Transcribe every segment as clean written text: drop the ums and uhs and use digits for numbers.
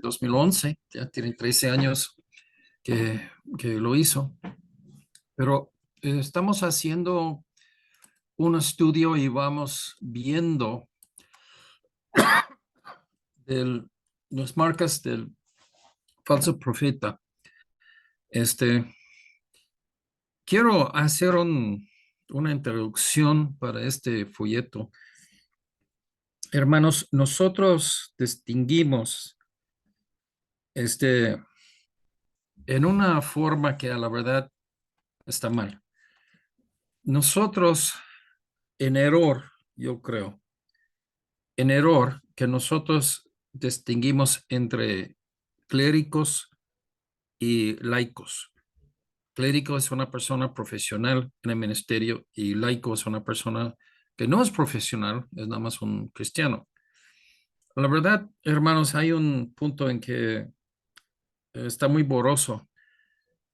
2011, ya tiene 13 años que lo hizo, pero estamos haciendo un estudio y vamos viendo el- las marcas del falso profeta. Este, quiero hacer una introducción para este folleto. Hermanos, nosotros distinguimos en una forma que a la verdad está mal. Nosotros en error, yo creo, en error que nosotros distinguimos entre clérigos y laicos. Clérigo es una persona profesional en el ministerio y laico es una persona que no es profesional, es nada más un cristiano. La verdad, hermanos, hay un punto en que está muy borroso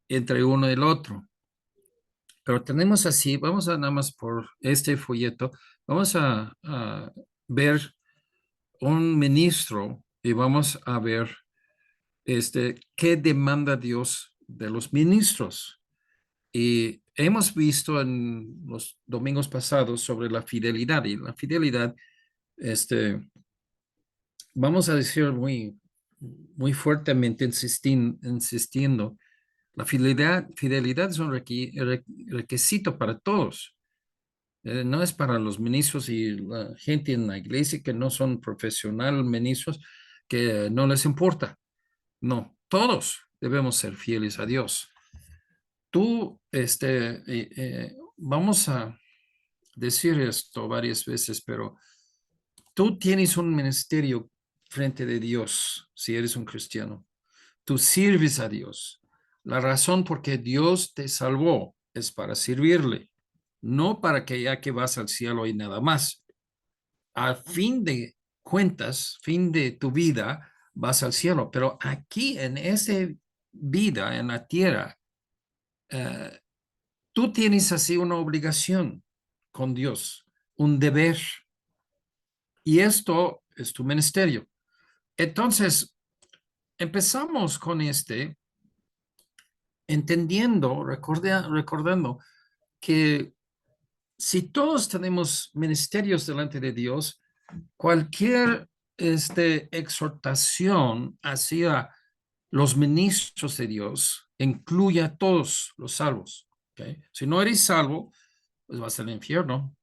entre uno y el otro. Pero tenemos así, vamos a nada más por este folleto, vamos a ver un ministro y vamos a ver qué demanda Dios de los ministros. Y hemos visto en los domingos pasados sobre la fidelidad y la fidelidad, vamos a decir muy fuertemente insistiendo, la fidelidad es un requisito para todos. No es para los ministros y la gente en la iglesia que no son profesional ministros, que no les importa. No, todos debemos ser fieles a Dios. Tú, vamos a decir esto varias veces, pero tú tienes un ministerio frente de Dios si eres un cristiano. Tú sirves a Dios. La razón por qué Dios te salvó es para servirle, no para que ya que vas al cielo y nada más. Al fin de cuentas, fin de tu vida, vas al cielo. Pero aquí en esa vida, en la tierra, eh, tú tienes así una obligación con Dios, un deber. Y esto es tu ministerio. Entonces, empezamos con entendiendo, recordando que si todos tenemos ministerios delante de Dios, cualquier exhortación hacia los ministros de Dios incluye a todos los salvos. ¿Okay? Si no eres salvo, pues vas al infierno.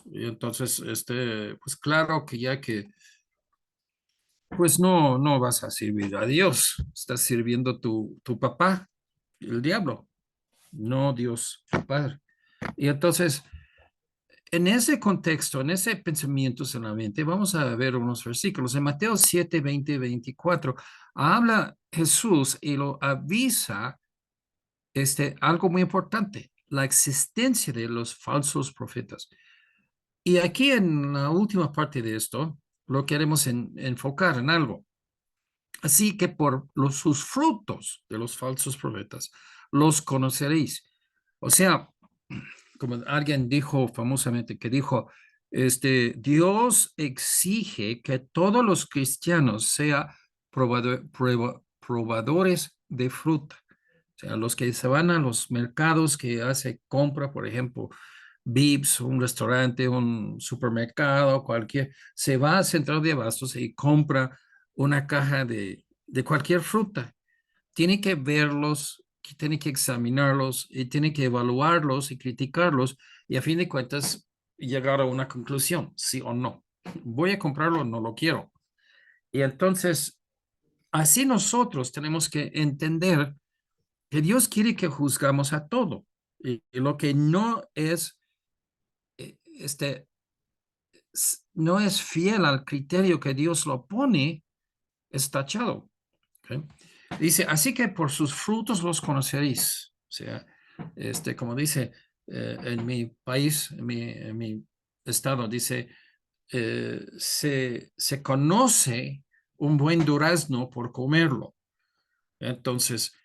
Y entonces, pues claro que ya que, pues no vas a servir a Dios, estás sirviendo tu papá, el diablo, no Dios, tu Padre. Y entonces, en ese contexto, en ese pensamiento solamente, vamos a ver unos versículos. En Mateo 7, 20, 24, habla Jesús y lo avisa algo muy importante, la existencia de los falsos profetas. Y aquí en la última parte de esto, lo queremos enfocar en algo. Así que por sus frutos de los falsos profetas los conoceréis. O sea, como alguien dijo famosamente, que dijo, Dios exige que todos los cristianos sean probadores de fruta. O sea, los que se van a los mercados que hace compra, por ejemplo, Vips, un restaurante, un supermercado, cualquier, se va al centro de abastos y compra una caja de cualquier fruta. Tiene que verlos, tiene que examinarlos y tiene que evaluarlos y criticarlos y a fin de cuentas llegar a una conclusión, sí o no. Voy a comprarlo, no lo quiero. Y entonces, así nosotros tenemos que entender que Dios quiere que juzgamos a todo. Y lo que no es, este, no es fiel al criterio que Dios lo pone, es tachado. ¿Okay? Dice, así que por sus frutos los conoceréis. O sea, como dice en mi país, en mi estado, dice, se conoce un buen durazno por comerlo. Entonces,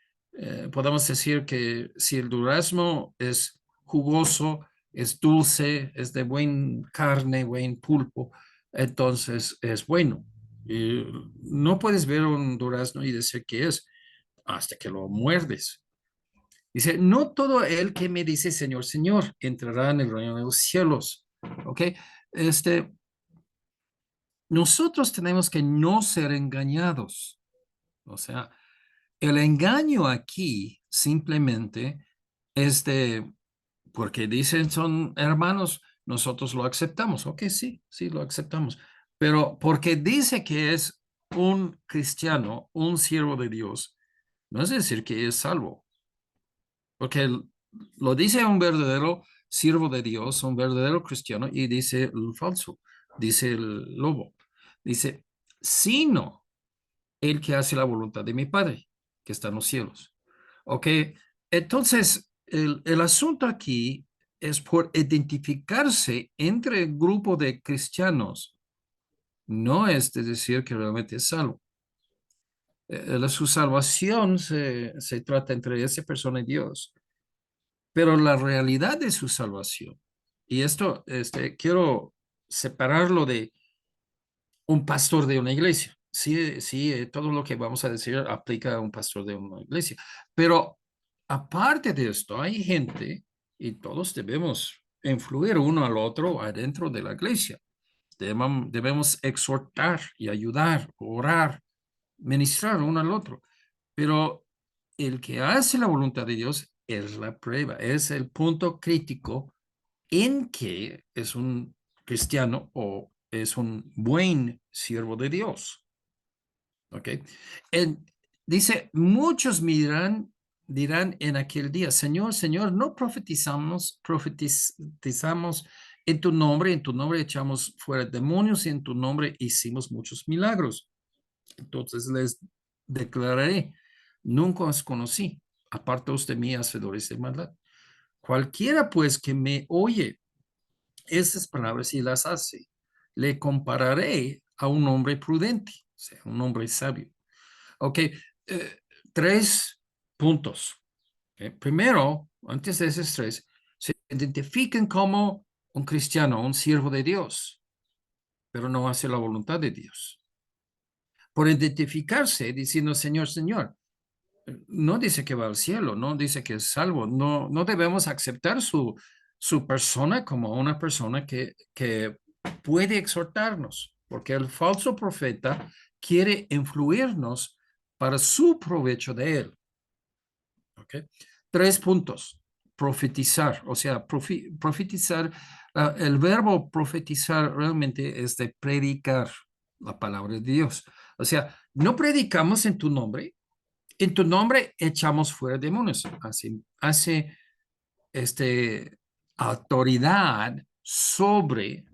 podemos decir que si el durazno es jugoso, es dulce, es de buen carne, buen pulpo, entonces es bueno. Y no puedes ver un durazno y decir qué es hasta que lo muerdes. Dice, no todo el que me dice Señor, Señor, entrará en el reino de los cielos. ¿Ok? Este, nosotros tenemos que no ser engañados. O sea, el engaño aquí simplemente es de, porque dicen son hermanos, nosotros lo aceptamos. Ok, sí, sí, lo aceptamos. Pero porque dice que es un cristiano, un siervo de Dios, no es decir que es salvo. Porque lo dice un verdadero siervo de Dios, un verdadero cristiano, y dice el falso, dice el lobo. Dice, sino el que hace la voluntad de mi Padre, que está en los cielos. Ok, entonces el asunto aquí es por identificarse entre el grupo de cristianos, no es de decir que realmente es salvo. Su salvación se trata entre esa persona y Dios, pero la realidad de su salvación, y esto quiero separarlo de un pastor de una iglesia. Sí, sí, todo lo que vamos a decir aplica a un pastor de una iglesia. Pero aparte de esto, hay gente, y todos debemos influir uno al otro adentro de la iglesia. Debemos exhortar y ayudar, orar, ministrar uno al otro. Pero el que hace la voluntad de Dios es la prueba, es el punto crítico en que es un cristiano o es un buen siervo de Dios. ¿Ok? En- dice, muchos dirán en aquel día, Señor, Señor, no profetizamos en tu nombre echamos fuera demonios y en tu nombre hicimos muchos milagros. Entonces les declararé, nunca os conocí, apartaos de mí, hacedores de maldad. Cualquiera pues que me oye esas palabras y las hace, le compararé a un hombre prudente, o sea, un hombre sabio. Ok, tres puntos. Primero, antes de esos tres, se identifican como un cristiano, un siervo de Dios, pero no hace la voluntad de Dios. Por identificarse diciendo, Señor, Señor, no dice que va al cielo, no dice que es salvo, no, no debemos aceptar su persona como una persona que puede exhortarnos, porque el falso profeta quiere influirnos para su provecho de él. ¿Okay? Tres puntos. Profetizar, o sea, profetizar, el verbo profetizar realmente es de predicar la palabra de Dios. O sea, no predicamos en tu nombre echamos fuera demonios. Hace autoridad sobre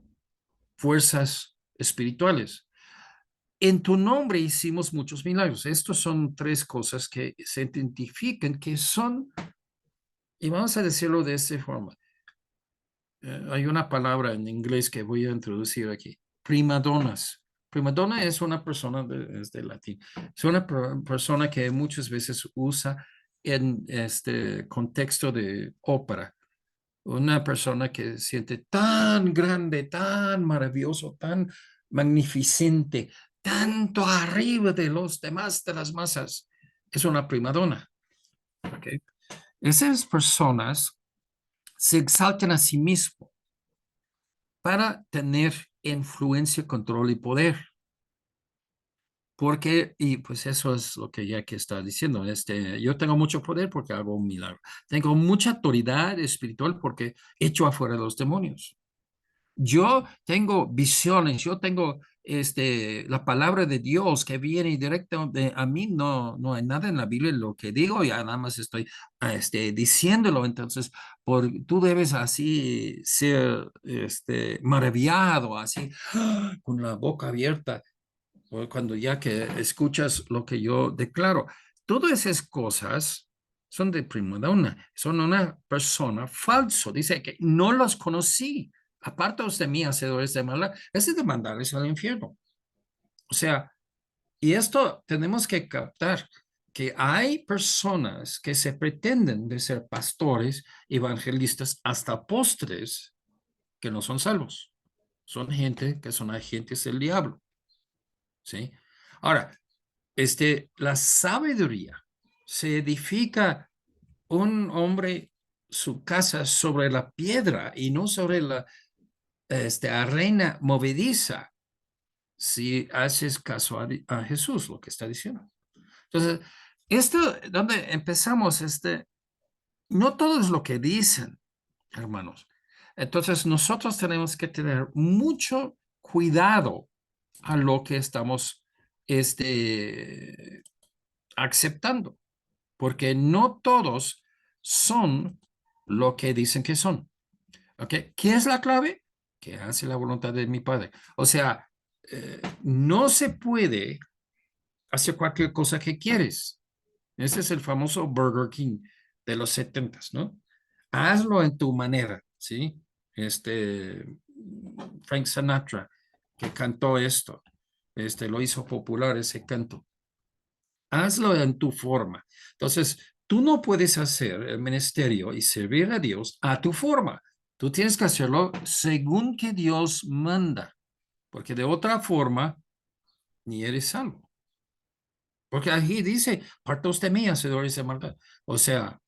fuerzas espirituales. En tu nombre hicimos muchos milagros. Estos son tres cosas que se identifican que son, y vamos a decirlo de esta forma. Hay una palabra en inglés que voy a introducir aquí. Primadonas. Primadonna es una persona, es de latín, es una persona que muchas veces usa en este contexto de ópera. Una persona que se siente tan grande, tan maravilloso, tan magnificente, tanto arriba de los demás, de las masas. Es una primadona. ¿Okay? Esas personas se exaltan a sí mismos para tener influencia, control y poder. Porque, y pues eso es lo que ya que está diciendo, yo tengo mucho poder porque hago un milagro. Tengo mucha autoridad espiritual porque echo afuera los demonios. Yo tengo visiones, yo tengo la palabra de Dios que viene directo a mí, no, no hay nada en la Biblia en lo que digo, ya nada más estoy diciéndolo, entonces tú debes así ser maravillado, así con la boca abierta, o cuando ya que escuchas lo que yo declaro. Todas esas cosas son de prima donna, son una persona falso, dice que no los conocí. Apartaos de mí, hacedores de maldad, es de mandarles al infierno. O sea, y esto tenemos que captar que hay personas que se pretenden de ser pastores, evangelistas, hasta apóstoles, que no son salvos. Son gente que son agentes del diablo. ¿sí? Ahora, la sabiduría se edifica un hombre su casa sobre la piedra y no sobre la arena movediza, si haces caso a Jesús, lo que está diciendo. Entonces, esto, donde empezamos, no todo es lo que dicen, hermanos. Entonces, nosotros tenemos que tener mucho cuidado a lo que estamos aceptando, porque no todos son lo que dicen que son. ¿Ok? ¿Qué es la clave? Que hace la voluntad de mi Padre. O sea, no se puede hacer cualquier cosa que quieres. Ese es el famoso Burger King de los 70s, ¿no? Hazlo en tu manera, ¿sí? Frank Sinatra, que cantó esto, lo hizo popular ese canto. Hazlo en tu forma. Entonces, tú no puedes hacer el ministerio y servir a Dios a tu forma. Tú tienes que hacerlo según que Dios manda, porque de otra forma ni eres salvo. Porque aquí dice, partos de mí, hacedores de maldad. O sea,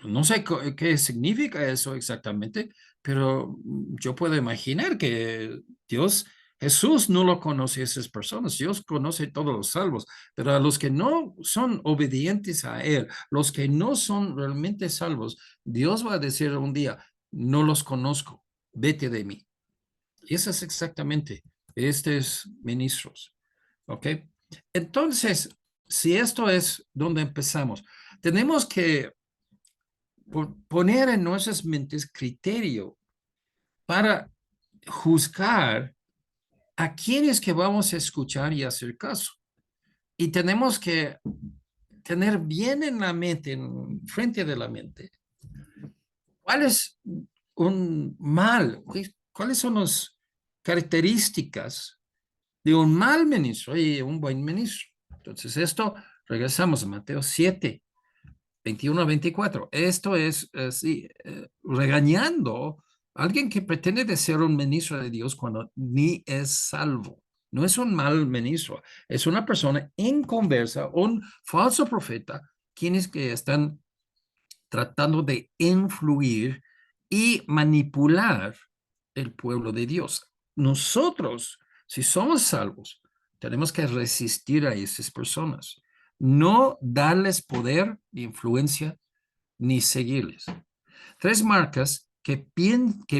no sé qué significa eso exactamente, pero yo puedo imaginar que Dios, Jesús no lo conoce a esas personas, Dios conoce a todos los salvos, pero a los que no son obedientes a Él, los que no son realmente salvos, Dios va a decir un día, no los conozco, vete de mí. Y eso es exactamente estos ministros, ¿ok? Entonces, si esto es donde empezamos, tenemos que poner en nuestras mentes criterio para juzgar a quienes que vamos a escuchar y hacer caso. Y tenemos que tener bien en la mente, en frente de la mente, cuál es un mal, cuáles son las características de un mal ministro y un buen ministro. Entonces, esto, regresamos a Mateo 7, 21 a 24. Esto es así, regañando a alguien que pretende de ser un ministro de Dios cuando ni es salvo. No es un mal ministro, es una persona inconversa, un falso profeta, quienes que están tratando de influir y manipular el pueblo de Dios. Nosotros, si somos salvos, tenemos que resistir a esas personas, no darles poder, influencia, ni seguirles. Tres marcas que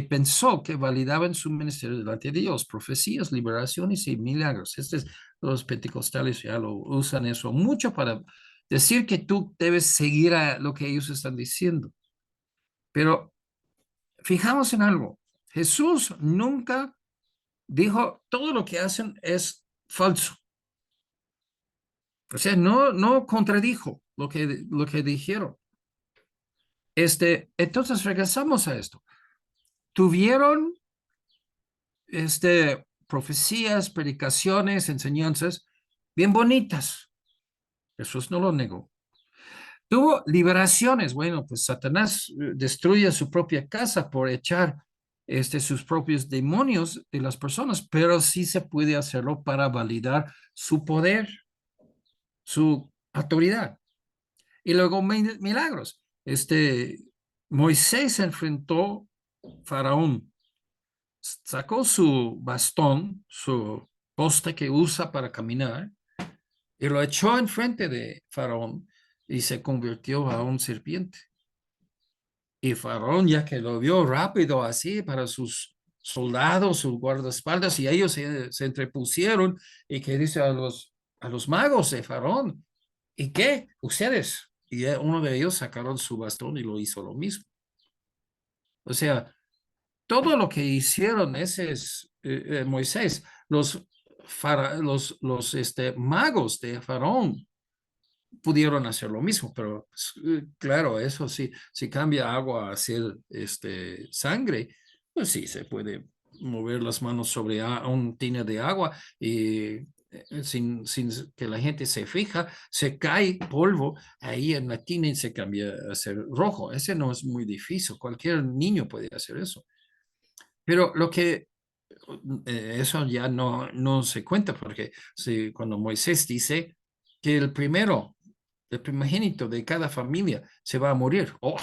pensó que validaban su ministerio delante de Dios: profecías, liberaciones y milagros. Los pentecostales ya lo usan eso mucho para decir que tú debes seguir a lo que ellos están diciendo. Pero fijamos en algo. Jesús nunca dijo todo lo que hacen es falso. O sea, no contradijo lo que dijeron. Entonces regresamos a esto. Tuvieron profecías, predicaciones, enseñanzas bien bonitas. Jesús no lo negó. Tuvo liberaciones. Bueno, pues Satanás destruye su propia casa por echar sus propios demonios de las personas, pero sí se puede hacerlo para validar su poder, su autoridad. Y luego milagros. Moisés enfrentó a Faraón, sacó su bastón, su poste que usa para caminar, y lo echó enfrente de Faraón y se convirtió a un serpiente. Y Faraón, ya que lo vio rápido así para sus soldados, sus guardaespaldas, y ellos se entrepusieron y que dice a los magos de Faraón, ¿y qué? Ustedes. Y uno de ellos sacaron su bastón y lo hizo lo mismo. O sea, todo lo que hicieron ese es Moisés, los magos de Faraón pudieron hacer lo mismo, pero claro, eso sí, si cambia agua a hacer sangre, pues sí, se puede mover las manos sobre un tina de agua y sin que la gente se fija, se cae polvo ahí en la tina y se cambia a ser rojo. Ese no es muy difícil, cualquier niño puede hacer eso. Pero lo que eso ya no se cuenta, porque si, cuando Moisés dice que el primogénito de cada familia se va a morir, oh,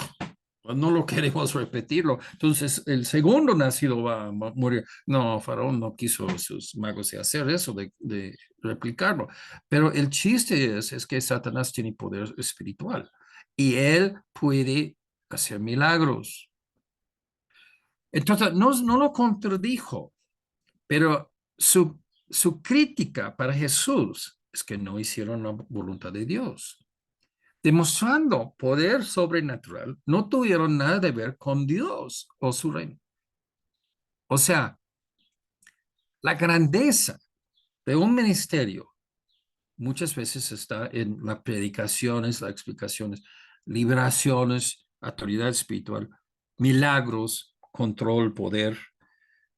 no lo queremos repetirlo. Entonces, el segundo nacido va a morir. No, Faraón no quiso sus magos de hacer eso, de replicarlo. Pero el chiste es que Satanás tiene poder espiritual y él puede hacer milagros. Entonces, no lo contradijo, pero su crítica para Jesús es que no hicieron la voluntad de Dios. Demostrando poder sobrenatural, no tuvieron nada de ver con Dios o su reino. O sea, la grandeza de un ministerio muchas veces está en las predicaciones, las explicaciones, liberaciones, autoridad espiritual, milagros, control, poder.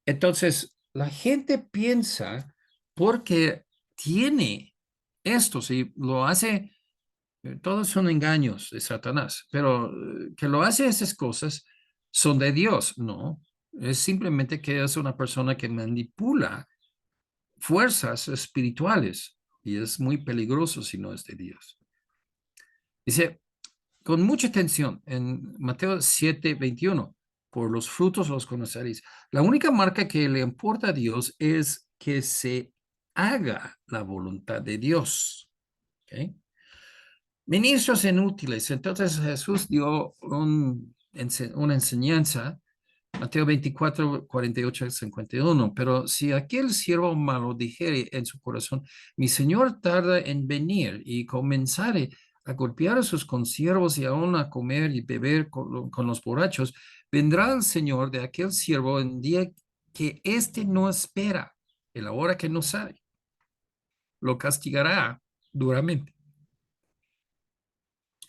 Entonces, la gente piensa porque tiene esto, si lo hace, todos son engaños de Satanás, pero que lo hace esas cosas son de Dios, no. Es simplemente que es una persona que manipula fuerzas espirituales y es muy peligroso si no es de Dios. Dice, con mucha atención, en Mateo 7:21, por los frutos los conoceréis. La única marca que le importa a Dios es que se haga la voluntad de Dios. ¿Okay? Ministros inútiles. Entonces Jesús dio una enseñanza, Mateo 24:48-51. Pero si aquel siervo malo dijere en su corazón, mi señor tarda en venir, y comenzare a golpear a sus consiervos y aún a comer y beber con los borrachos, vendrá el señor de aquel siervo en día que éste no espera, en la hora que no sabe, lo castigará duramente.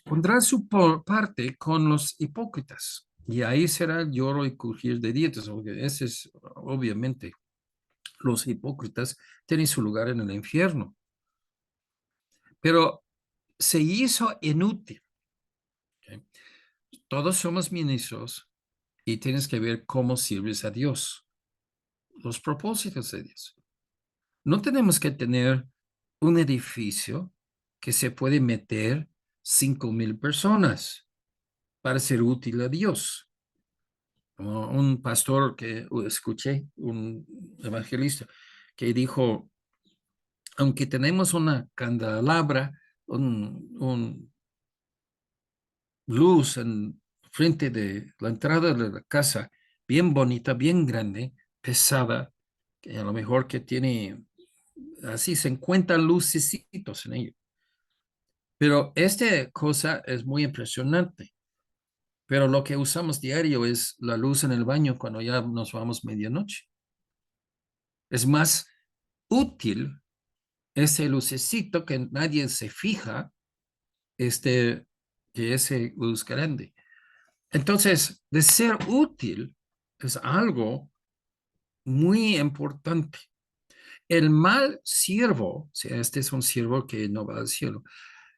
Pondrá su parte con los hipócritas, y ahí será el lloro y crujir de dientes, porque ese es obviamente, los hipócritas tienen su lugar en el infierno, pero se hizo inútil. ¿Okay? Todos somos ministros y tienes que ver cómo sirves a Dios, los propósitos de Dios. No tenemos que tener un edificio que se puede meter 5,000 personas para ser útil a Dios. Un pastor que escuché, un evangelista, que dijo, aunque tenemos una candelabra, un luz en frente de la entrada de la casa, bien bonita, bien grande, pesada, que a lo mejor que tiene así 50 lucecitos en ello. Pero esta cosa es muy impresionante. Pero lo que usamos diario es la luz en el baño cuando ya nos vamos medianoche. Es más útil ese lucecito que nadie se fija, que ese luz grande. Entonces, de ser útil es algo muy importante. El mal siervo, o sea, este es un siervo que no va al cielo,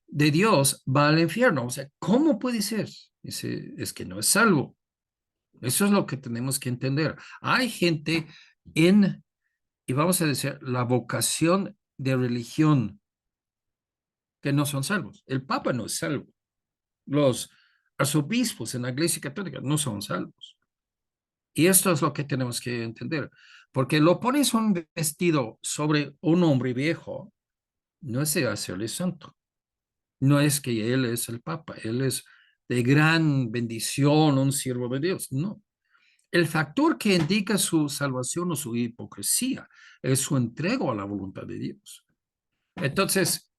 de Dios va al infierno. O sea, ¿cómo puede ser? Es que no es salvo. Eso es lo que tenemos que entender. Hay gente y vamos a decir, la vocación de religión que no son salvos. El Papa no es salvo. Los arzobispos en la Iglesia Católica no son salvos. Y esto es lo que tenemos que entender. Porque lo pones un vestido sobre un hombre viejo, no es de hacerle santo. No es que él es el Papa, él es de gran bendición, un siervo de Dios. No. El factor que indica su salvación o su hipocresía es su entrega a la voluntad de Dios. Entonces,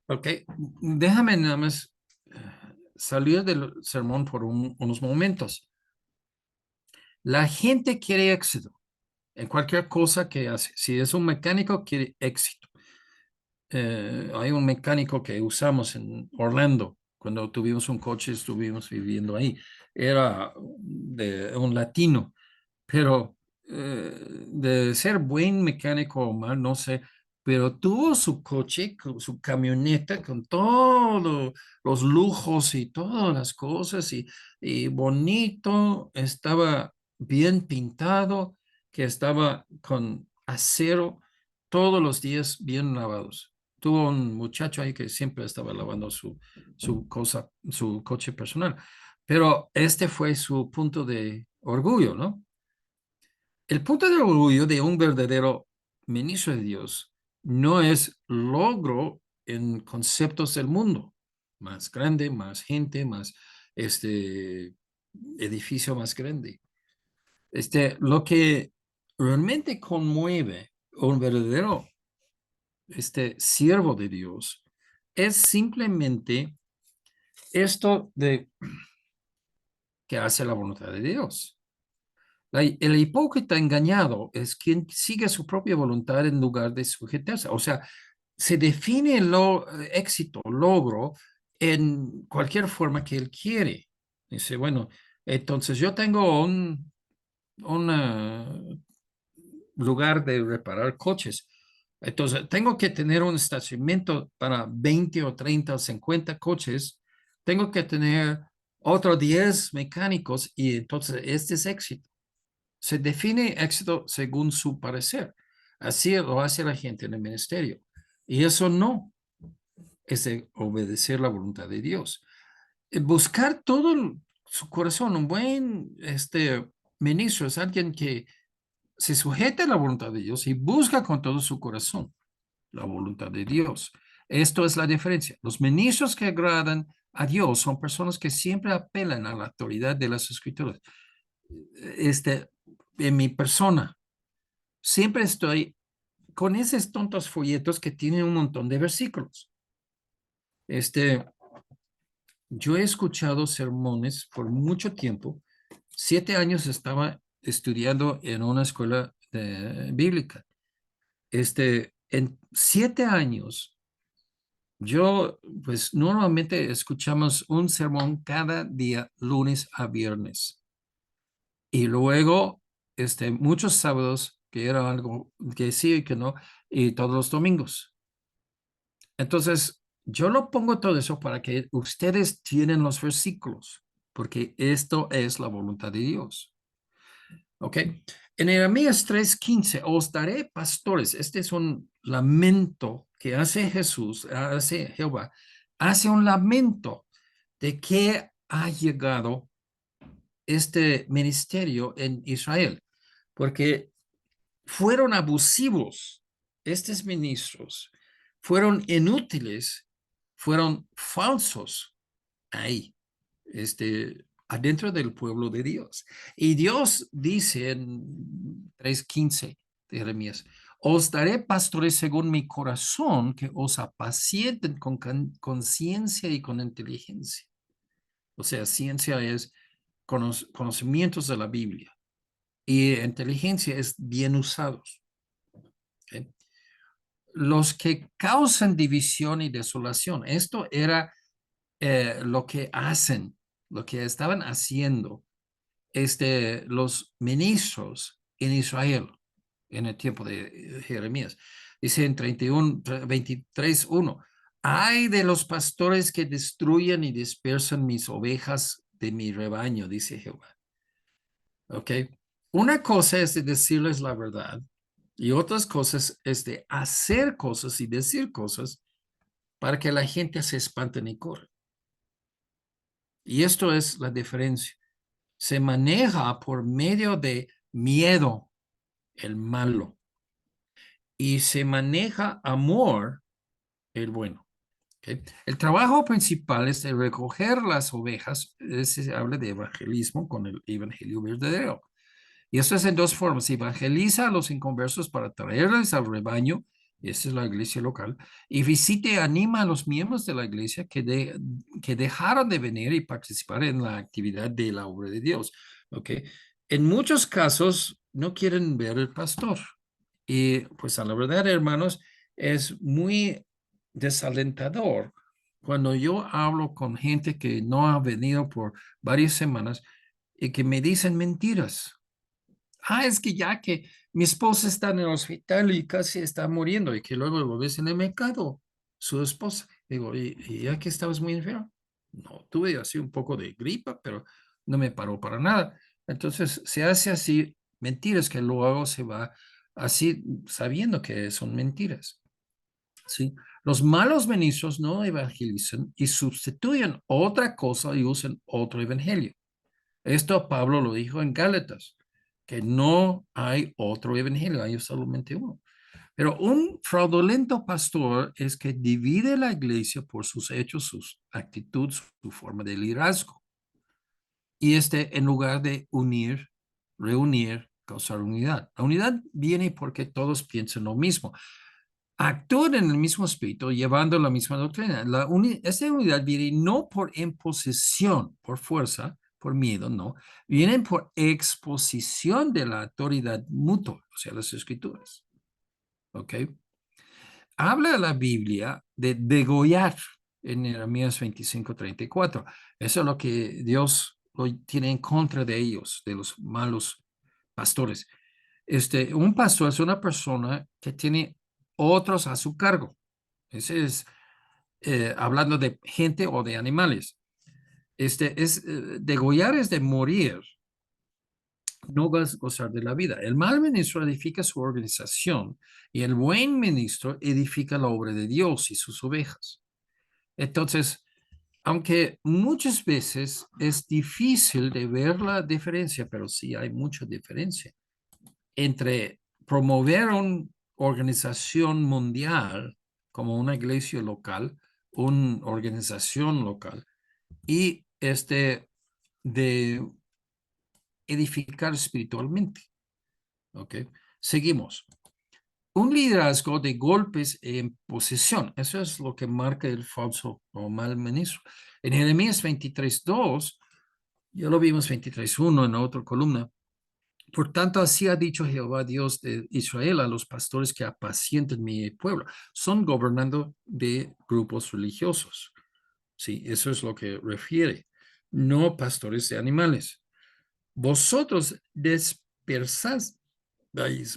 ok, déjame nada más salir del sermón por unos momentos. La gente quiere éxito en cualquier cosa que hace. Si es un mecánico, quiere éxito. Hay un mecánico que usamos en Orlando. Cuando tuvimos un coche, estuvimos viviendo ahí. Era de un latino, pero de ser buen mecánico o mal, no sé, pero tuvo su coche, su camioneta con todos los lujos y todas las cosas y bonito, estaba bien pintado que estaba con acero todos los días bien lavados. Tuvo un muchacho ahí que siempre estaba lavando su coche personal. Pero este fue su punto de orgullo, ¿no? El punto de orgullo de un verdadero ministro de Dios no es logro en conceptos del mundo. Más grande, más gente, más edificio más grande. Lo que realmente conmueve a un verdadero siervo de Dios es simplemente esto de que hace la voluntad de Dios. El hipócrita engañado es quien sigue su propia voluntad en lugar de sujetarse. O sea, se define el éxito, logro, en cualquier forma que él quiere. Dice, bueno, entonces yo tengo un lugar de reparar coches. Entonces, tengo que tener un estacionamiento para 20 o 30 o 50 coches. Tengo que tener otros 10 mecánicos y entonces este es éxito. Se define éxito según su parecer. Así lo hace la gente en el ministerio. Y eso no es de obedecer la voluntad de Dios. Buscar todo su corazón, un buen ministro es alguien que se sujeta a la voluntad de Dios y busca con todo su corazón la voluntad de Dios. Esto es la diferencia. Los ministros que agradan a Dios son personas que siempre apelan a la autoridad de las escrituras. Este, en mi persona, siempre estoy con esos tontos folletos que tienen un montón de versículos. Yo he escuchado sermones por mucho tiempo. 7 años estaba estudiando en una escuela bíblica. En 7 años, yo, pues normalmente escuchamos un sermón cada día, lunes a viernes. Y luego, muchos sábados, que era algo que sí y que no, y todos los domingos. Entonces, yo lo pongo todo eso para que ustedes tienen los versículos, porque esto es la voluntad de Dios. ¿Ok? En Jeremías 3:15, os daré pastores. Este es un lamento que hace Jesús, hace Jehová, hace un lamento de que ha llegado este ministerio en Israel, porque fueron abusivos estos ministros, fueron inútiles, fueron falsos ahí, adentro del pueblo de Dios. Y Dios dice en 3:15 de Jeremías, os daré pastores según mi corazón que os apacienten con conciencia y con inteligencia. O sea, ciencia es conocimientos de la Biblia y inteligencia es bien usados. ¿Okay? Los que causan división y desolación, esto era lo que hacen, lo que estaban haciendo los ministros en Israel en el tiempo de Jeremías. Dice en 23:1, ay de los pastores que destruyen y dispersan mis ovejas de mi rebaño, dice Jehová. ¿Ok? Una cosa es de decirles la verdad y otras cosas es de hacer cosas y decir cosas para que la gente se espanten y corra. Y esto es la diferencia. Se maneja por medio de miedo, el malo, y se maneja amor, el bueno. ¿Okay? El trabajo principal es de recoger las ovejas, se habla de evangelismo con el evangelio verdadero. Y esto es en dos formas. Evangeliza a los inconversos para traerles al rebaño, y esa es la iglesia local, y visite y anima a los miembros de la iglesia que dejaron de venir y participar en la actividad de la obra de Dios. ¿Okay? En muchos casos no quieren ver el pastor. Y pues a la verdad, hermanos, es muy desalentador cuando yo hablo con gente que no ha venido por varias semanas y que me dicen mentiras. Es que ya que mi esposa está en el hospital y casi está muriendo y que luego lo ves en el mercado, su esposa. Digo, ¿y ya que estabas muy enfermo? No, tuve así un poco de gripa, pero no me paró para nada. Entonces se hace así mentiras que luego se va así sabiendo que son mentiras. ¿Sí? Los malos ministros no evangelizan y sustituyen otra cosa y usan otro evangelio. Esto Pablo lo dijo en Gálatas, que no hay otro evangelio, hay solamente uno. Pero un fraudulento pastor es que divide la iglesia por sus hechos, sus actitudes, su forma de liderazgo. Y en lugar de unir, reunir, causar unidad. La unidad viene porque todos piensan lo mismo. Actúan en el mismo espíritu, llevando la misma doctrina. Esta unidad viene no por imposición, por fuerza, por miedo, no. Vienen por exposición de la autoridad mutua, o sea, las escrituras. ¿Ok? Habla la Biblia de degollar en Jeremías 25:34. Eso es lo que Dios lo tiene en contra de ellos, de los malos pastores. Un pastor es una persona que tiene otros a su cargo. Ese es hablando de gente o de animales. Degollar es de morir, no vas a gozar de la vida. El mal ministro edifica su organización y el buen ministro edifica la obra de Dios y sus ovejas. Entonces, aunque muchas veces es difícil de ver la diferencia, pero sí hay mucha diferencia entre promover una organización mundial como una iglesia local, una organización local, y de edificar espiritualmente. ¿Ok? Seguimos. Un liderazgo de golpes en posesión. Eso es lo que marca el falso o mal ministro. En Jeremías 23:2, ya lo vimos 23:1 en otra columna. Por tanto, así ha dicho Jehová, Dios de Israel, a los pastores que apacientan mi pueblo. Son gobernando de grupos religiosos. Sí, eso es lo que refiere. No pastores de animales. Vosotros dispersáis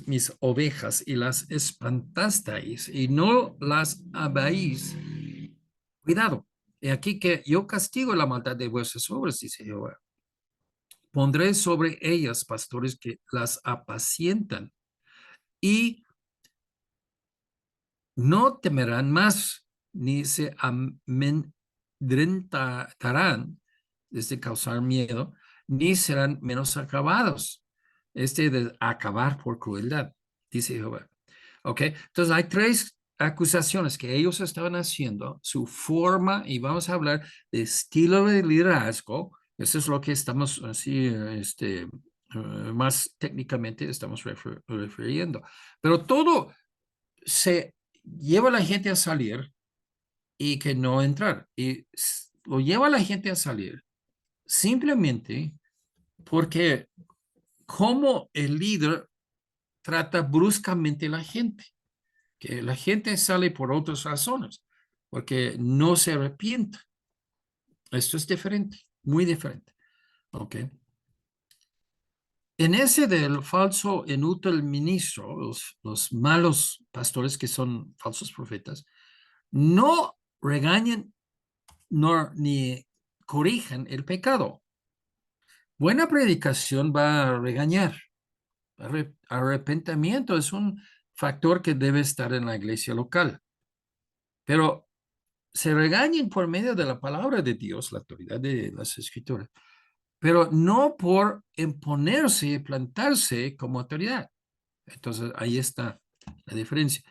mis ovejas y las espantasteis y no las habéis cuidado. Y aquí que yo castigo la maldad de vuestras obras, dice Jehová. Pondré sobre ellas pastores que las apacientan y no temerán más, ni se amedrentarán desde causar miedo, ni serán menos acabados, de acabar por crueldad, dice Jehová. ¿Ok? Entonces hay tres acusaciones que ellos estaban haciendo, su forma, y vamos a hablar de estilo de liderazgo. Eso es lo que estamos así, más técnicamente estamos refiriendo. Pero todo se lleva a la gente a salir y que no entrar. Y lo lleva a la gente a salir simplemente porque como el líder trata bruscamente a la gente, que la gente sale por otras razones, porque no se arrepiente. Esto es diferente, muy diferente. ¿Ok? En ese del falso inútil ministro, los malos pastores que son falsos profetas, no regañan ni corrigen el pecado. Buena predicación va a regañar. Arrepentimiento es un factor que debe estar en la iglesia local. Pero se regañen por medio de la palabra de Dios, la autoridad de las escrituras, pero no por imponerse y plantarse como autoridad. Entonces, ahí está la diferencia.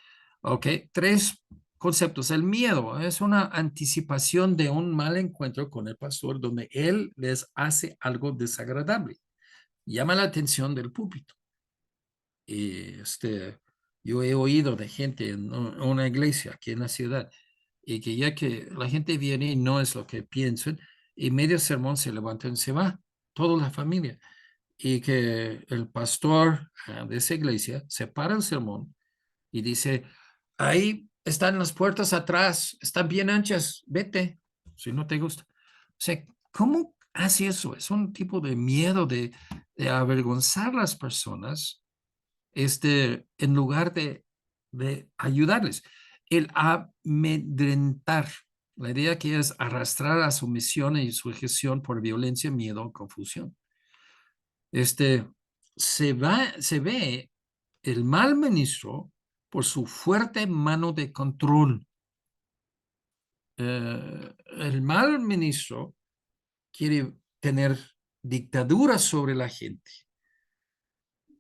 Ok, tres conceptos. El miedo es una anticipación de un mal encuentro con el pastor donde él les hace algo desagradable. Llama la atención del púlpito. Y yo he oído de gente en una iglesia aquí en la ciudad y que ya que la gente viene y no es lo que piensan, y medio sermón se levantan y se va, toda la familia. Y que el pastor de esa iglesia se para el sermón y dice, ahí están las puertas atrás, están bien anchas, vete, si no te gusta. O sea, ¿cómo hace eso? Es un tipo de miedo de avergonzar a las personas, en lugar de ayudarles. El amedrentar, la idea que es arrastrar a sumisión y sujeción por violencia, miedo o confusión. Este, se ve el mal ministro por su fuerte mano de control. El mal ministro quiere tener dictadura sobre la gente.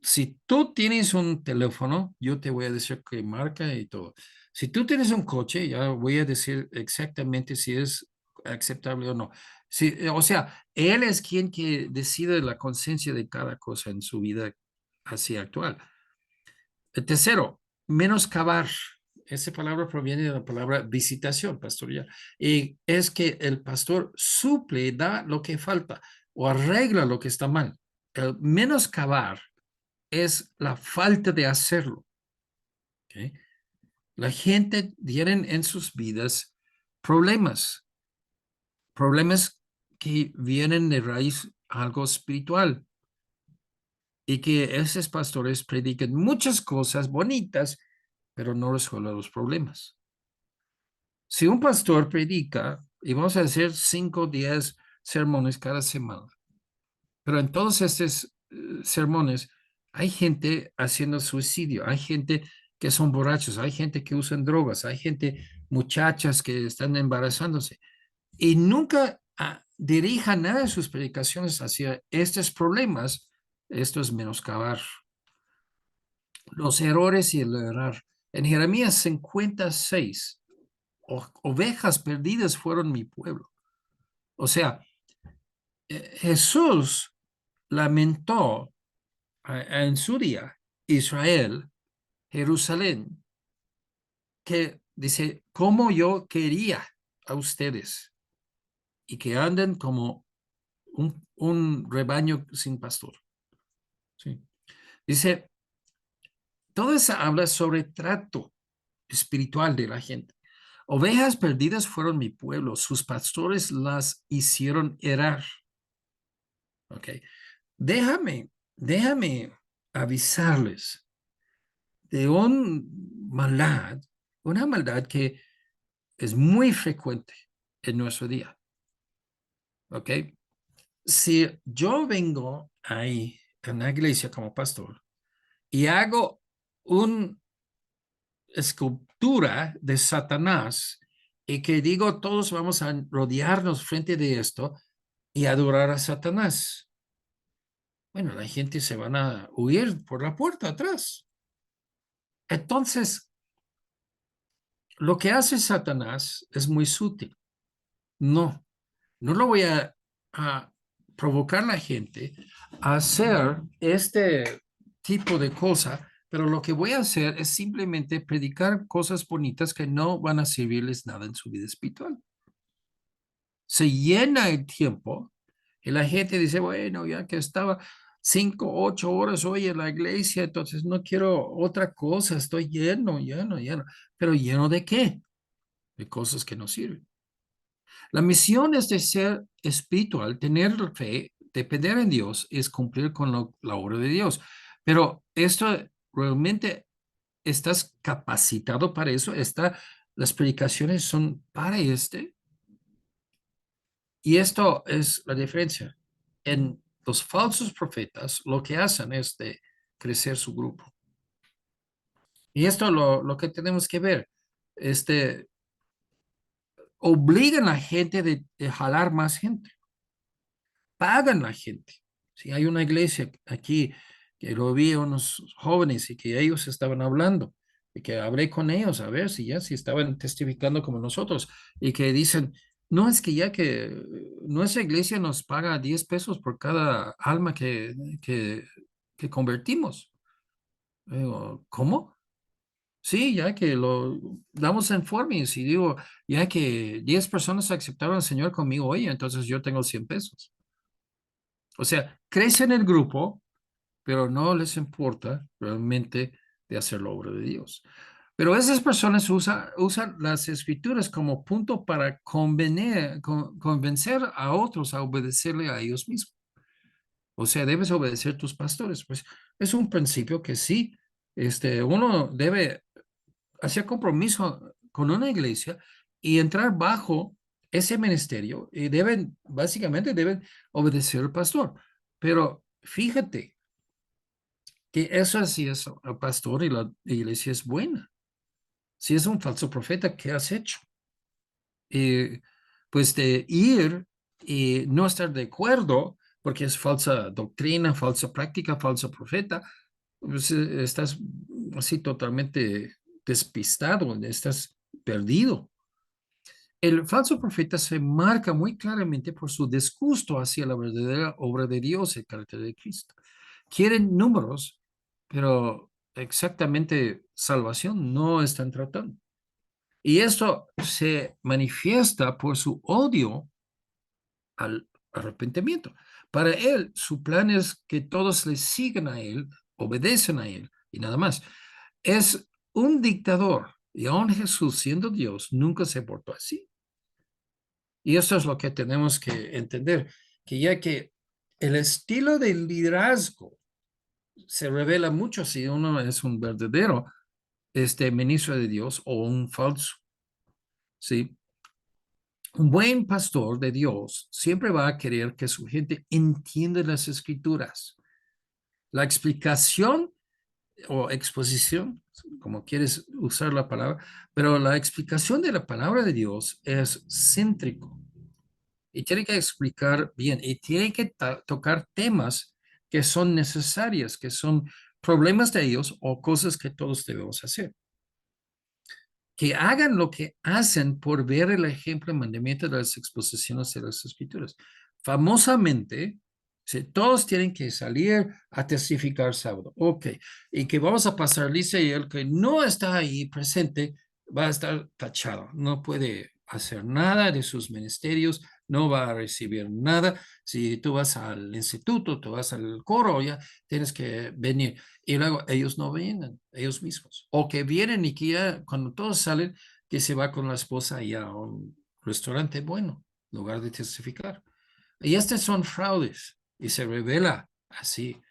Si tú tienes un teléfono, yo te voy a decir qué marca y todo. Si tú tienes un coche, ya voy a decir exactamente si es aceptable o no. Sí, o sea, él es quien que decide la conciencia de cada cosa en su vida así actual. El tercero, menoscabar. Esa palabra proviene de la palabra visitación pastoral. Y es que el pastor suple, da lo que falta o arregla lo que está mal. El menoscabar es la falta de hacerlo. ¿Okay? La gente tiene en sus vidas problemas, problemas que vienen de raíz algo espiritual y que esos pastores predican muchas cosas bonitas, pero no resuelven los problemas. Si un pastor predica, y vamos a hacer 5 o 10 sermones cada semana, pero en todos estos sermones hay gente haciendo suicidio, hay gente que son borrachos, hay gente que usan drogas, hay gente, muchachas que están embarazándose y nunca dirija nada de sus predicaciones hacia estos problemas. Esto es menoscabar los errores y el errar. En Jeremías 56, ovejas perdidas fueron mi pueblo. O sea, Jesús lamentó en su día, Israel, Jerusalén, que dice, como yo quería a ustedes y que anden como un rebaño sin pastor. ¿Sí? Dice, todo eso habla sobre trato espiritual de la gente. Ovejas perdidas fueron mi pueblo, sus pastores las hicieron errar. ¿Ok? Déjame avisarles de una maldad que es muy frecuente en nuestro día. ¿Ok? Si yo vengo ahí en la iglesia como pastor y hago una escultura de Satanás y que digo todos vamos a rodearnos frente de esto y adorar a Satanás, bueno, la gente se van a huir por la puerta atrás. Entonces, lo que hace Satanás es muy sutil. No lo voy a provocar a la gente a hacer este tipo de cosa, pero lo que voy a hacer es simplemente predicar cosas bonitas que no van a servirles nada en su vida espiritual. Se llena el tiempo y la gente dice, bueno, ya que estaba 5, 8 horas hoy en la iglesia, entonces no quiero otra cosa, estoy lleno. ¿Pero lleno de qué? De cosas que no sirven. La misión es de ser espiritual, tener fe, depender en Dios, es cumplir con la obra de Dios. Pero esto realmente estás capacitado para eso. Las predicaciones son para este. Y esto es la diferencia. En los falsos profetas, lo que hacen es de crecer su grupo. Y esto es lo que tenemos que ver. Este, obligan a la gente de jalar más gente. Pagan la gente. Si hay una iglesia aquí que lo vi a unos jóvenes y que ellos estaban hablando y que hablé con ellos a ver si estaban testificando como nosotros y que dicen, no es que ya que nuestra iglesia nos paga 10 pesos por cada alma que convertimos. Digo, ¿cómo? Sí, ya que lo damos informes y digo, ya que 10 personas aceptaron al Señor conmigo hoy, entonces yo tengo 100 pesos. O sea, crecen el grupo, pero no les importa realmente de hacer la obra de Dios. Pero esas personas usan las escrituras como punto para convencer a otros a obedecerle a ellos mismos. O sea, debes obedecer a tus pastores. Pues es un principio que sí, uno debe hacer compromiso con una iglesia y entrar bajo ese ministerio y básicamente deben obedecer al pastor. Pero fíjate, que eso así es el pastor y la iglesia es buena. Si es un falso profeta, ¿qué has hecho? Pues de ir y no estar de acuerdo porque es falsa doctrina, falsa práctica, falso profeta, pues estás así totalmente despistado, estás perdido. El falso profeta se marca muy claramente por su disgusto hacia la verdadera obra de Dios, el carácter de Cristo. Quieren números, pero exactamente salvación no están tratando. Y esto se manifiesta por su odio al arrepentimiento. Para él, su plan es que todos le sigan a él, obedecen a él y nada más. Es un dictador y aún Jesús, siendo Dios, nunca se portó así. Y eso es lo que tenemos que entender, que ya que el estilo de liderazgo se revela mucho si uno es un verdadero ministro de Dios o un falso, ¿sí? Un buen pastor de Dios siempre va a querer que su gente entienda las escrituras. La explicación o exposición, como quieres usar la palabra, pero la explicación de la palabra de Dios es céntrico y tiene que explicar bien y tiene que tocar temas que son necesarias, que son problemas de ellos o cosas que todos debemos hacer. Que hagan lo que hacen por ver el ejemplo y mandamiento de las exposiciones de las escrituras. Famosamente, todos tienen que salir a testificar sábado. Ok, y que vamos a pasar lista y el que no está ahí presente va a estar tachado. No puede hacer nada de sus ministerios, no va a recibir nada. Si tú vas al instituto, tú vas al coro, ya tienes que venir. Y luego ellos no vienen, ellos mismos. O que vienen y que ya cuando todos salen, que se va con la esposa allá a un restaurante bueno, en lugar de testificar. Y estos son fraudes y se revela así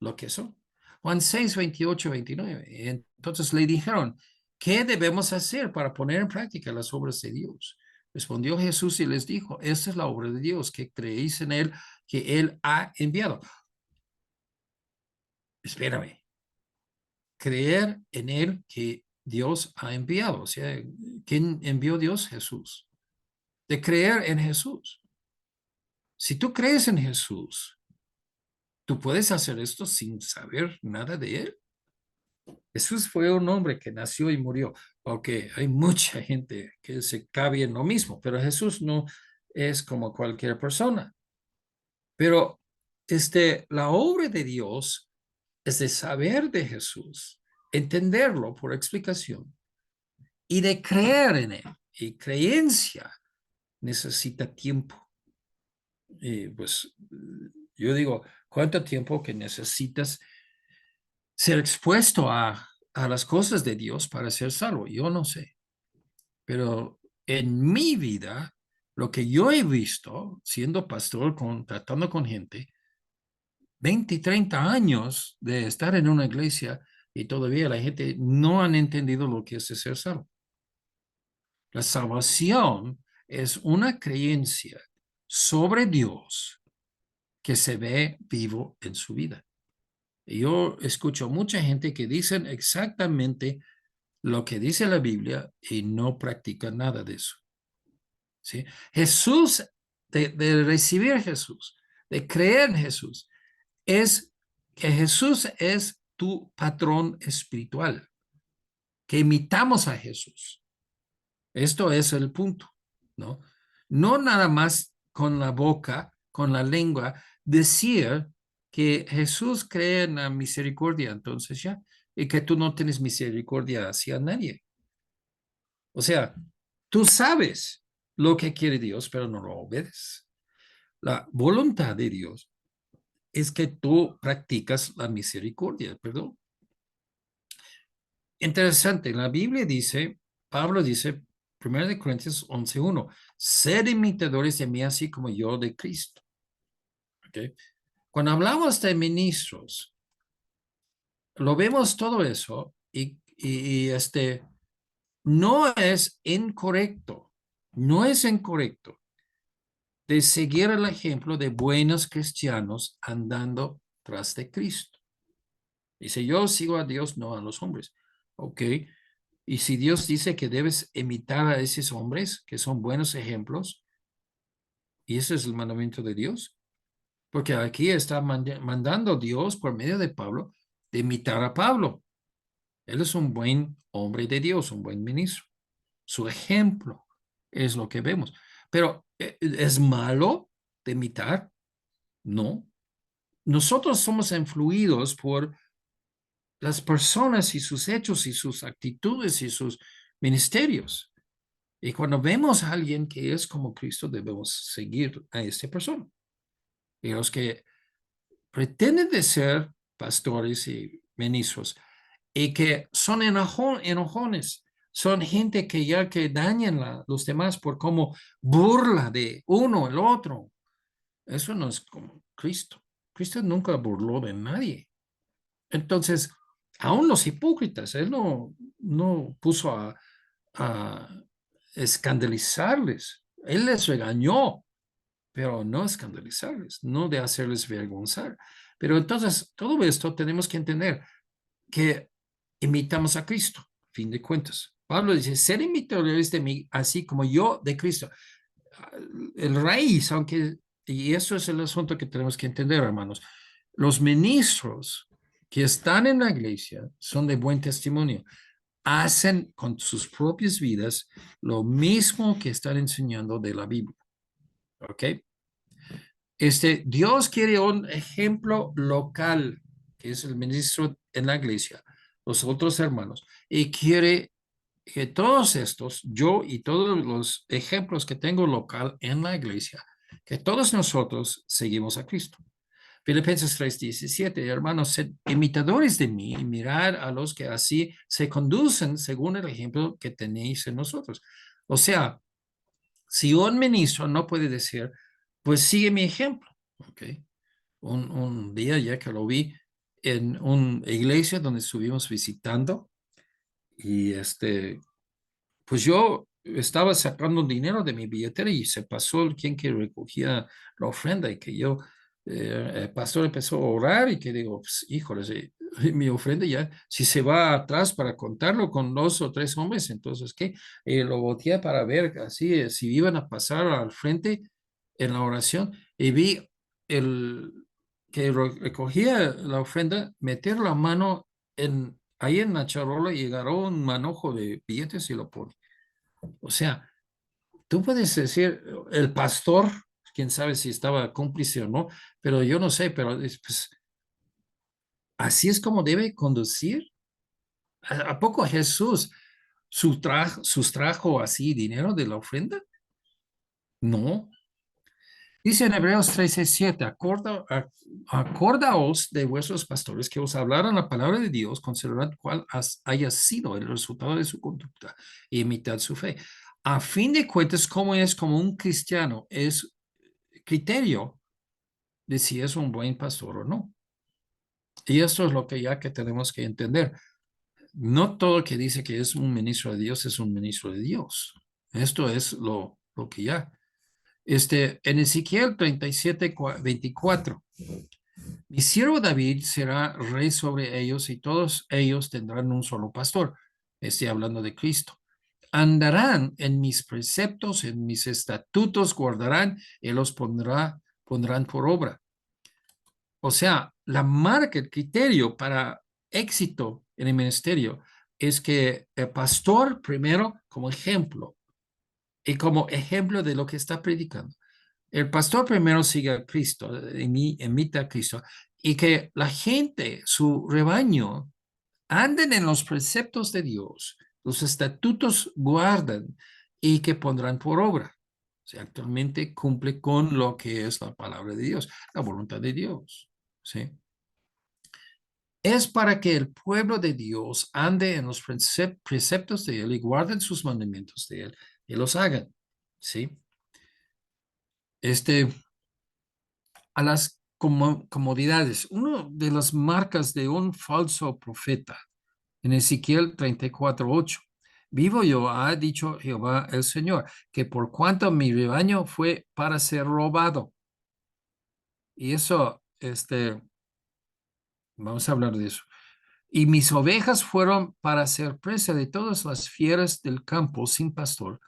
lo que son. Juan 6, 28, 29. Entonces le dijeron, ¿qué debemos hacer para poner en práctica las obras de Dios? Respondió Jesús y les dijo, esta es la obra de Dios, que creéis en Él, que Él ha enviado. Espérame, creer en Él que Dios ha enviado. O sea, ¿quién envió Dios? Jesús. De creer en Jesús. Si tú crees en Jesús, tú puedes hacer esto sin saber nada de Él. Jesús fue un hombre que nació y murió, aunque hay mucha gente que se cabe en lo mismo, pero Jesús no es como cualquier persona. Pero la obra de Dios es de saber de Jesús, entenderlo por explicación y de creer en él. Y creencia necesita tiempo. Y pues yo digo, ¿cuánto tiempo que necesitas ser expuesto a las cosas de Dios para ser salvo? Yo no sé, pero en mi vida, lo que yo he visto siendo pastor, tratando con gente, 20, 30 años de estar en una iglesia y todavía la gente no han entendido lo que es ser salvo. La salvación es una creencia sobre Dios que se ve vivo en su vida. Y yo escucho mucha gente que dicen exactamente lo que dice la Biblia y no practican nada de eso. ¿Sí? Jesús, de recibir a Jesús, de creer en Jesús, es que Jesús es tu patrón espiritual, que imitamos a Jesús. Esto es el punto, ¿no? No nada más con la boca, con la lengua, decir que Jesús cree en la misericordia, entonces ya, y que tú no tienes misericordia hacia nadie. O sea, tú sabes lo que quiere Dios, pero no lo obedeces. La voluntad de Dios es que tú practicas la misericordia, perdón. Interesante, la Biblia dice, Pablo dice, 1 Corintios 11:1, sed imitadores de mí así como yo de Cristo. ¿Okay? Cuando hablamos de ministros, lo vemos todo eso y no es incorrecto, no es incorrecto de seguir el ejemplo de buenos cristianos andando tras de Cristo. Dice, yo sigo a Dios, no a los hombres. Ok. Y si Dios dice que debes imitar a esos hombres, que son buenos ejemplos, y ese es el mandamiento de Dios, porque aquí está mandando Dios por medio de Pablo de imitar a Pablo. Él es un buen hombre de Dios, un buen ministro. Su ejemplo es lo que vemos. Pero ¿es malo de imitar? No. Nosotros somos influidos por las personas y sus hechos y sus actitudes y sus ministerios. Y cuando vemos a alguien que es como Cristo, debemos seguir a esta persona. Y los que pretenden de ser pastores y ministros y que son enojones, son gente que ya que dañan los demás por cómo burla de uno el otro. Eso no es como Cristo. Cristo nunca burló de nadie. Entonces, aún los hipócritas, él no puso a escandalizarles. Él les regañó, pero no escandalizarles, no de hacerles vergonzar. Pero entonces, todo esto tenemos que entender que imitamos a Cristo, fin de cuentas. Pablo dice, ser imitadores de mí, así como yo de Cristo. El raíz, aunque, y eso es el asunto que tenemos que entender, hermanos, los ministros que están en la iglesia son de buen testimonio, hacen con sus propias vidas lo mismo que están enseñando de la Biblia. ¿Ok? Dios quiere un ejemplo local, que es el ministro en la iglesia, los otros hermanos, y quiere que todos estos, yo y todos los ejemplos que tengo local en la iglesia, que todos nosotros seguimos a Cristo. Filipenses 3:17, hermanos, sed imitadores de mí y mirad a los que así se conducen según el ejemplo que tenéis en nosotros. O sea, si un ministro no puede decir, pues sigue mi ejemplo, ¿ok? Un día ya que lo vi en una iglesia donde estuvimos visitando y pues yo estaba sacando dinero de mi billetera y se pasó el quien que recogía la ofrenda y que yo, el pastor empezó a orar y que digo, pues, híjole, mi ofrenda ya, si se va atrás para contarlo con 2 o 3 hombres, entonces, ¿qué? Lo volteé para ver así, si iban a pasar al frente en la oración y vi el que recogía la ofrenda meter la mano ahí en la charola y agarró un manojo de billetes y lo pone. O sea, tú puedes decir, el pastor, quién sabe si estaba cómplice o no, pero yo no sé, pero pues, así es como debe conducir. ¿A poco Jesús sustrajo así dinero de la ofrenda? No. Dice en Hebreos 13:7, acordaos de vuestros pastores que os hablaron la palabra de Dios, considerad cuál haya sido el resultado de su conducta e imitad su fe. A fin de cuentas, ¿cómo es como un cristiano? Es criterio de si es un buen pastor o no. Y esto es lo que ya que tenemos que entender. No todo el que dice que es un ministro de Dios es un ministro de Dios. Esto es lo que ya. En Ezequiel 37:24, mi siervo David será rey sobre ellos y todos ellos tendrán un solo pastor. Estoy hablando de Cristo. Andarán en mis preceptos, en mis estatutos guardarán y los pondrán por obra. O sea, la marca, el criterio para éxito en el ministerio es que el pastor primero como ejemplo y como ejemplo de lo que está predicando. El pastor primero sigue a Cristo, imita a Cristo, y que la gente, su rebaño, anden en los preceptos de Dios, los estatutos guardan y que pondrán por obra. O sea, actualmente cumple con lo que es la palabra de Dios, la voluntad de Dios. ¿Sí? Es para que el pueblo de Dios ande en los preceptos de Él y guarden sus mandamientos de Él y los hagan. ¿Sí? Este, a las comodidades. Una de las marcas de un falso profeta en Ezequiel 34:8. Vivo yo, ha dicho Jehová el Señor, que por cuanto mi rebaño fue para ser robado. Y eso, vamos a hablar de eso. Y mis ovejas fueron para ser presa de todas las fieras del campo sin pastor.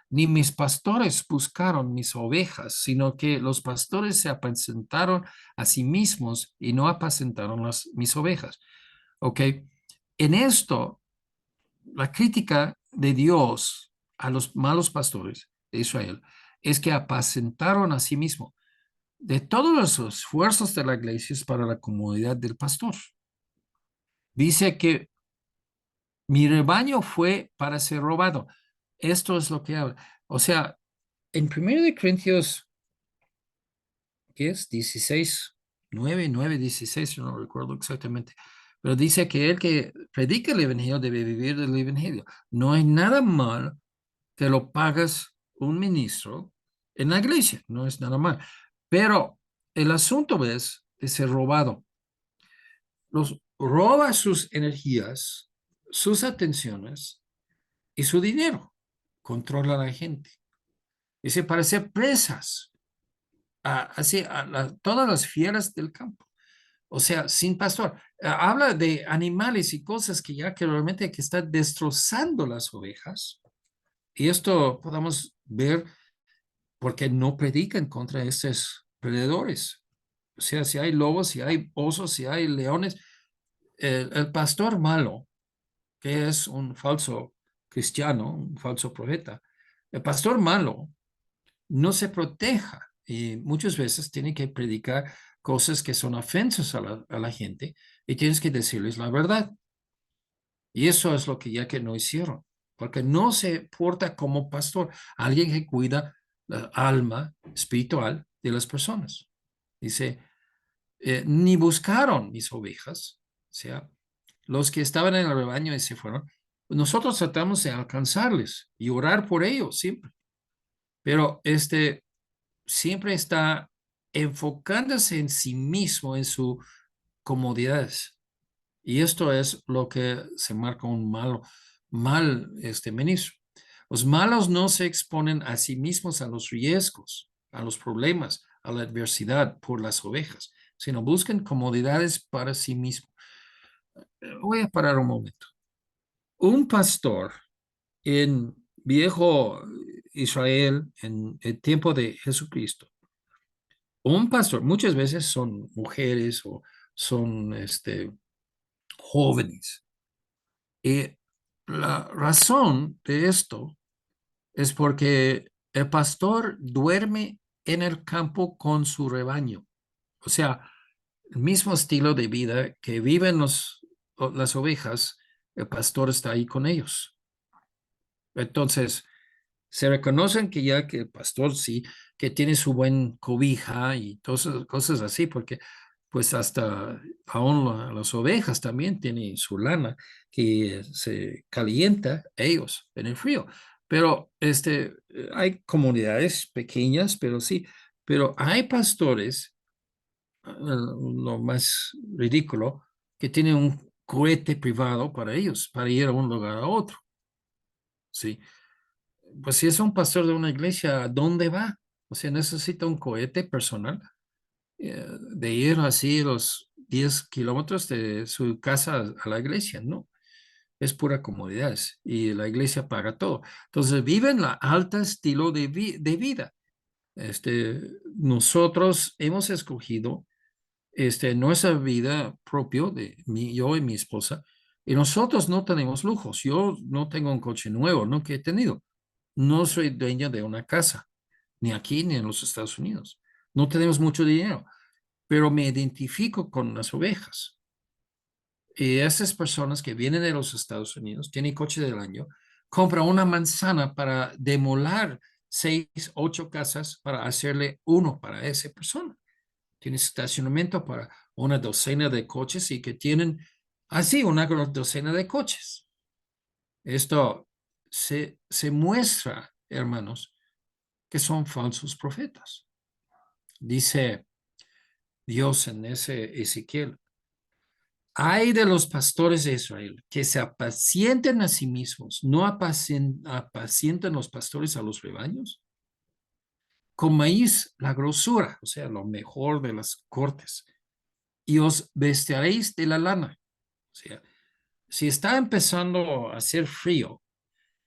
Ni mis pastores buscaron mis ovejas, sino que los pastores se apacentaron a sí mismos y no apacentaron mis ovejas. ¿Ok? En esto, la crítica de Dios a los malos pastores de Israel es que apacentaron a sí mismos. De todos los esfuerzos de la iglesia es para la comodidad del pastor. Dice que mi rebaño fue para ser robado. Esto es lo que habla. O sea, en 1 Corintios, ¿qué es? 16, 9, 16, yo no recuerdo exactamente. Pero dice que el que predica el evangelio debe vivir del evangelio. No hay nada mal que lo pagas un ministro en la iglesia, no es nada mal. Pero el asunto es de ser robado. Los roba sus energías, sus atenciones y su dinero. Controla a la gente. Dice, para ser presas, así, todas las fieras del campo. O sea, sin pastor. Habla de animales y cosas que ya que realmente que está destrozando las ovejas. Y esto podamos ver porque no predican contra estos predadores. O sea, si hay lobos, si hay osos, si hay leones, el pastor malo, que es un falso cristiano, un falso profeta, el pastor malo no se proteja y muchas veces tiene que predicar cosas que son ofensas a la gente y tienes que decirles la verdad. Y eso es lo que ya que no hicieron, porque no se porta como pastor, alguien que cuida la alma espiritual de las personas. Dice, ni buscaron mis ovejas, o sea, los que estaban en el rebaño y se fueron. Nosotros tratamos de alcanzarles y orar por ellos siempre, pero siempre está enfocándose en sí mismo, en su comodidad. Y esto es lo que se marca un mal ministro. Los malos no se exponen a sí mismos a los riesgos, a los problemas, a la adversidad por las ovejas, sino buscan comodidades para sí mismos. Voy a parar un momento. Un pastor en viejo Israel, en el tiempo de Jesucristo, un pastor, muchas veces son mujeres o son jóvenes. Y la razón de esto es porque el pastor duerme en el campo con su rebaño. O sea, el mismo estilo de vida que viven las ovejas, el pastor está ahí con ellos. Entonces, se reconocen que ya que el pastor sí, que tiene su buen cobija y todas esas cosas así, porque pues hasta aún las ovejas también tienen su lana que se calienta ellos en el frío. Pero hay comunidades pequeñas, pero sí, pero hay pastores, lo más ridículo, que tienen un cohete privado para ellos, para ir a un lugar a otro. Sí, pues si es un pastor de una iglesia, ¿a dónde va? O sea, necesita un cohete personal de ir así los 10 kilómetros de su casa a la iglesia, ¿no? Es pura comodidad y la iglesia paga todo. Entonces viven la alta estilo de vida. Nosotros hemos escogido nuestra vida propio yo y mi esposa y nosotros no tenemos lujos. Yo no tengo un coche nuevo, no que he tenido. No soy dueño de una casa, ni aquí ni en los Estados Unidos. No tenemos mucho dinero, pero me identifico con las ovejas. Y esas personas que vienen de los Estados Unidos, tienen coche del año, compran una manzana para demoler 6, 8 casas para hacerle uno para esa persona. Tiene estacionamiento para una docena de coches y que tienen así una docena de coches. Esto se muestra, hermanos, que son falsos profetas. Dice Dios en ese Ezequiel, hay de los pastores de Israel que se apacienten a sí mismos, no apacientan los pastores a los rebaños. Comáis la grosura, o sea, lo mejor de las cortes, y os vestiréis de la lana. O sea, Si está empezando a hacer frío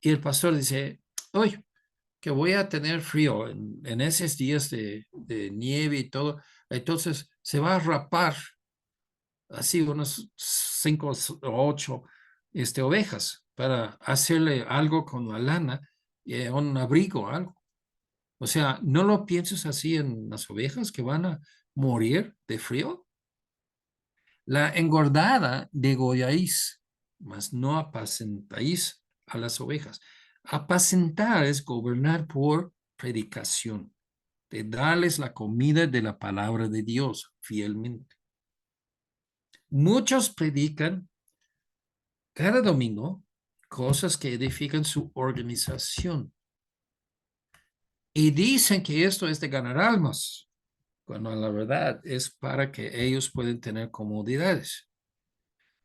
y el pastor dice, hoy que voy a tener frío en esos días de nieve y todo, entonces se va a rapar así unos 5 o 8 ovejas para hacerle algo con la lana, un abrigo, algo. O sea, no lo pienses así en las ovejas que van a morir de frío. La engordada degolláis, mas no apacentáis a las ovejas. Apacentar es gobernar por predicación, de darles la comida de la palabra de Dios fielmente. Muchos predican cada domingo cosas que edifican su organización y dicen que esto es de ganar almas, cuando la verdad es para que ellos puedan tener comodidades.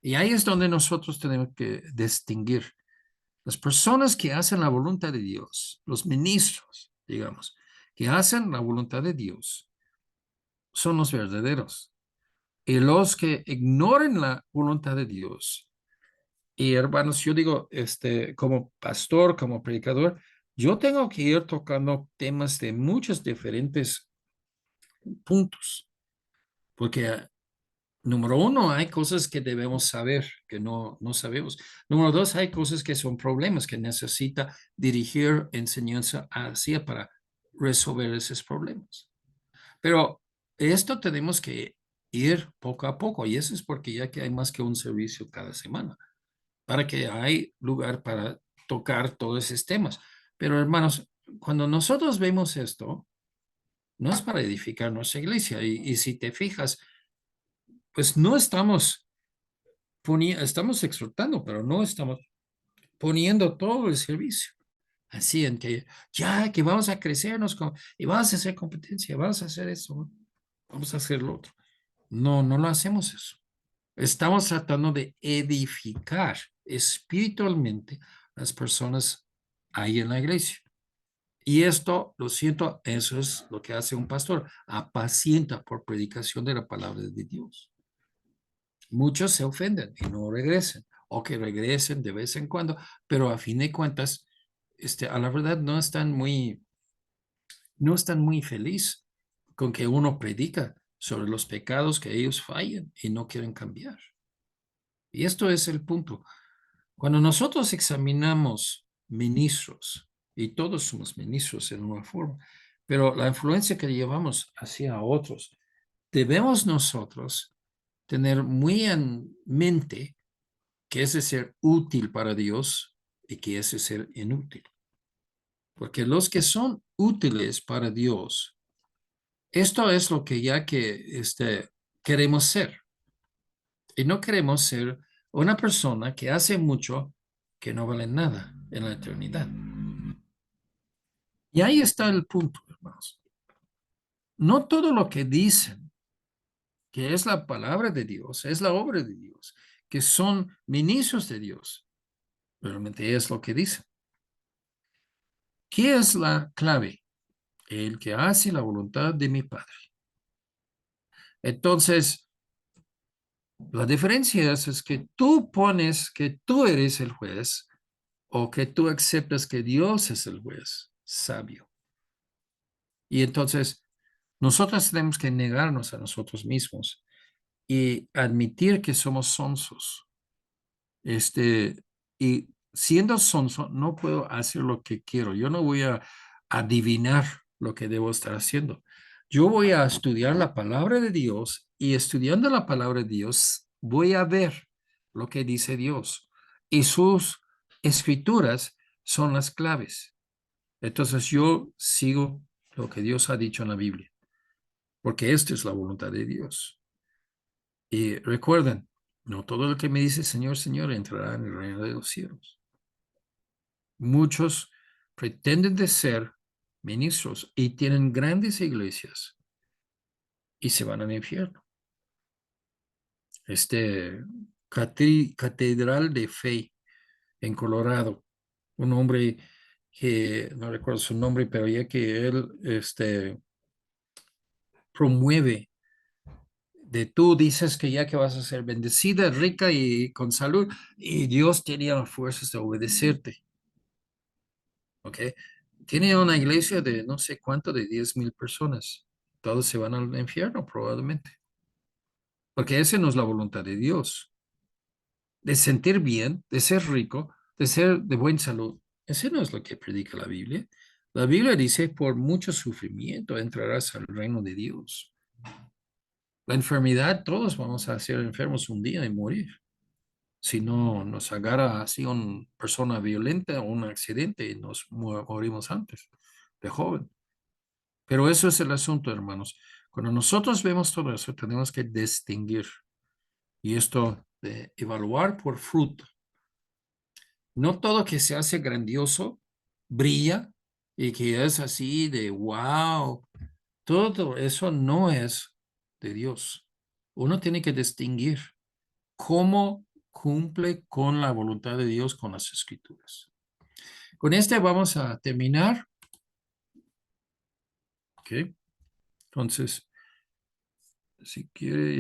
Y ahí es donde nosotros tenemos que distinguir las personas que hacen la voluntad de Dios, los ministros, digamos, que hacen la voluntad de Dios, son los verdaderos. Y los que ignoren la voluntad de Dios. Y hermanos, yo digo, como pastor, como predicador, yo tengo que ir tocando temas de muchos diferentes puntos, porque número uno, hay cosas que debemos saber que no sabemos. Número dos, hay cosas que son problemas que necesita dirigir enseñanza hacia para resolver esos problemas. Pero esto tenemos que ir poco a poco y eso es porque ya que hay más que un servicio cada semana, para que hay lugar para tocar todos esos temas. Pero hermanos, cuando nosotros vemos esto, no es para edificar nuestra iglesia y si te fijas, pues no estamos estamos exhortando, pero no estamos poniendo todo el servicio. Así en que ya que vamos a crecernos y vamos a hacer competencia, vamos a hacer eso, ¿no? Vamos a hacer lo otro. No, no lo hacemos eso. Estamos tratando de edificar espiritualmente las personas ahí en la iglesia. Y esto, lo siento, eso es lo que hace un pastor, apacienta por predicación de la palabra de Dios. Muchos se ofenden y no regresen, o que regresen de vez en cuando, pero a fin de cuentas, a la verdad no están muy feliz con que uno predica sobre los pecados que ellos fallan y no quieren cambiar. Y esto es el punto. Cuando nosotros examinamos ministros, y todos somos ministros en una forma, pero la influencia que llevamos hacia otros, debemos nosotros tener muy en mente que es de ser útil para Dios y que es de ser inútil. Porque los que son útiles para Dios, esto es lo que ya que queremos ser. Y no queremos ser una persona que hace mucho que no vale nada en la eternidad. Y ahí está el punto, hermanos. No todo lo que dicen que es la palabra de Dios, es la obra de Dios, que son ministros de Dios, realmente es lo que dicen. ¿Qué es la clave? El que hace la voluntad de mi Padre. Entonces, la diferencia es que tú pones que tú eres el juez o que tú aceptas que Dios es el juez sabio. Y entonces, nosotros tenemos que negarnos a nosotros mismos y admitir que somos sonsos. Y siendo sonso, no puedo hacer lo que quiero. Yo no voy a adivinar lo que debo estar haciendo. Yo voy a estudiar la palabra de Dios y estudiando la palabra de Dios, voy a ver lo que dice Dios. Y sus escrituras son las claves. Entonces yo sigo lo que Dios ha dicho en la Biblia, porque esta es la voluntad de Dios. Y recuerden, no todo el que me dice Señor, Señor entrará en el reino de los cielos. Muchos pretenden de ser ministros y tienen grandes iglesias y se van al infierno. Catedral de Fe en Colorado, un hombre que no recuerdo su nombre, pero ya que él promueve de tú dices que ya que vas a ser bendecida, rica y con salud, y Dios tenía las fuerzas de obedecerte, ¿ok? Tiene una iglesia de no sé cuánto, de 10,000 personas. Todos se van al infierno probablemente, porque esa no es la voluntad de Dios, de sentir bien, de ser rico, de ser de buena salud. Ese no es lo que predica la Biblia. La Biblia dice, por mucho sufrimiento entrarás al reino de Dios. La enfermedad, todos vamos a ser enfermos un día y morir. Si no nos agarra así una persona violenta o un accidente y nos morimos antes de joven. Pero eso es el asunto, hermanos. Cuando nosotros vemos todo eso, tenemos que distinguir. Y esto de evaluar por fruto. No todo que se hace grandioso brilla y que es así de wow. Todo eso no es de Dios. Uno tiene que distinguir cómo cumple con la voluntad de Dios con las escrituras. Con este vamos a terminar. ¿Ok? Entonces, si quiere,